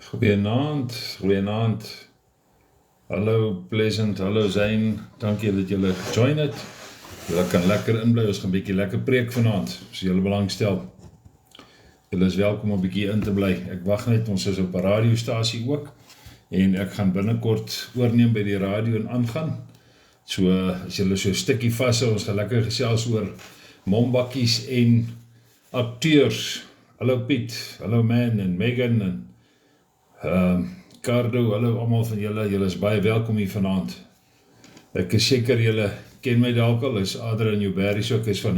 Goeienaand. Hallo Pleasant, hallo Zayn, dankie dat julle gejoin het. Julle kan lekker inbly, ons gaan 'n bietjie lekker preek vanaand, as julle belangstel. Julle is welkom om 'n bietjie in te bly. Ek wag net, ons is op 'n radiostasie ook, en ek gaan binnekort oorneem by die radio en aangaan. So, as julle so 'n stukkie vashou, ons gaan lekker gesels oor mombakkies en akteurs. Hallo Piet, hallo Man en Megan en Cardo, hallo almal van julle is baie welkom hier vanaand. Ek is seker julle ken my dalk al, is Adrian Newberry ook, is van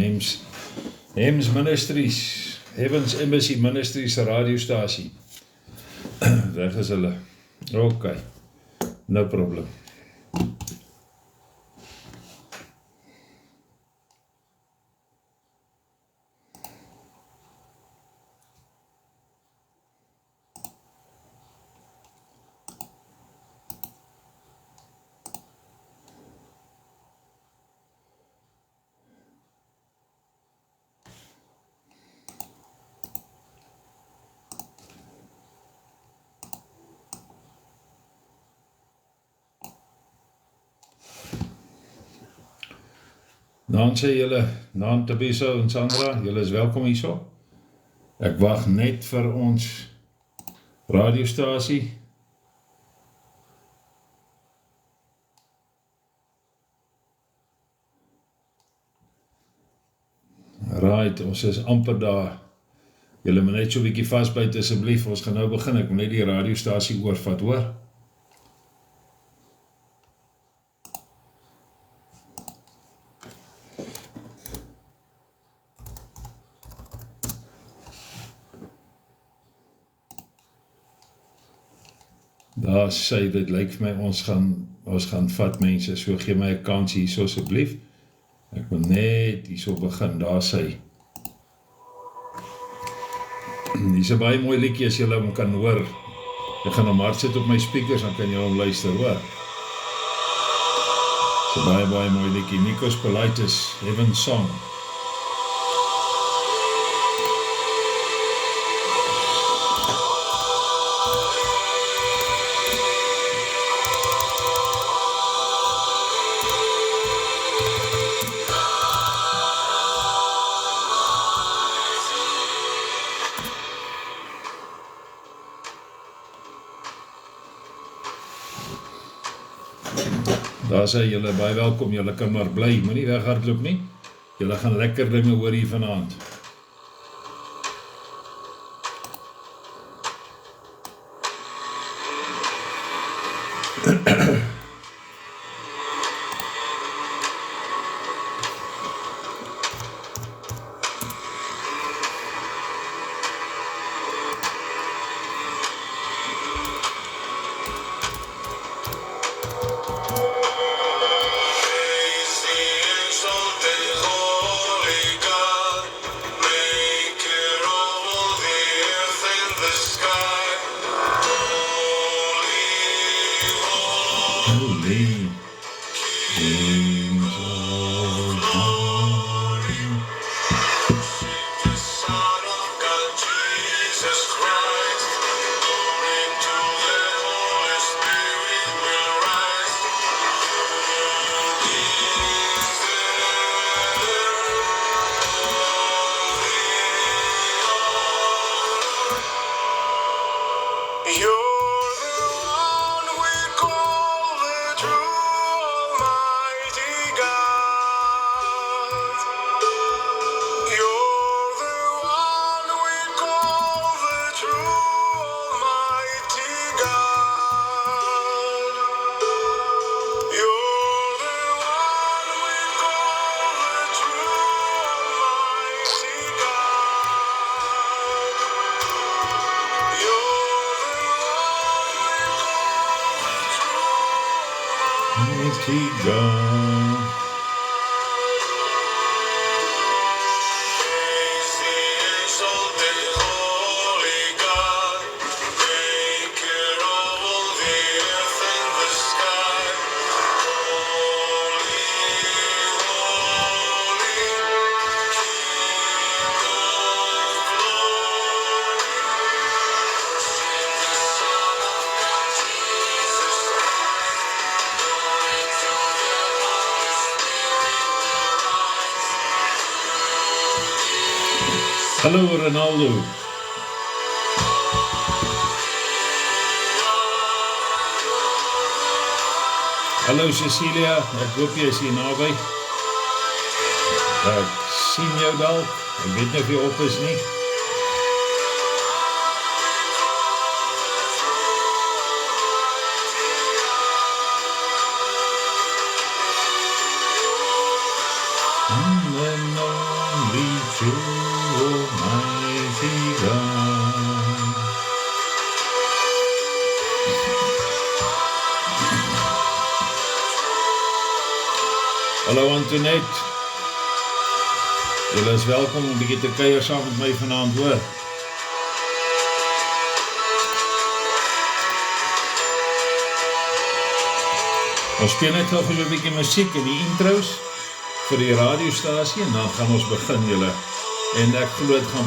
Hems Ministries, Heavens Embassy Ministries radiostasie. Weg is hulle. Ok, no problem. Naam sê julle, naam Tabiso en Sandra, julle is welkom hierso. Ek wag net vir ons radiostasie. Right, ons is amper daar. Julle moet net so 'n bietjie vasbyt asseblief, ons gaan nou begin, ek moet net die radiostasie oorvat, hoor. Daar sê, dit lyk vir my, ons gaan vat mense, so gee my 'n kans hier so asseblief. Ek moet net hier so begin, daar sê. Hier is 'n baie mooi liedjie as julle hom kan hoor. Ek gaan hom hard sit op my speakers, dan kan julle hom luister, hoor. Dis 'n baie mooi liedjie, Nikos Polaitis, Heaven Song. Daar sê julle baie welkom, julle kan maar bly, moenie weghardloop nie. Julle gaan lekker dinge hoor hier vanaand. Hallo Ronaldo. Hallo Cecilia, ek hoop jy is hier naby. Ek sien jou dalk, ek weet nie of jy op is nie. And only true Almighty God. Hallo Antoinette. Julle is welkom om 'n bietjie te kuier saam met my vanaand, hoor. Ons speel net gou 'n bietjie musiek in die intros vir die radiostasie en dan gaan ons begin julle. En ek glo dit gaan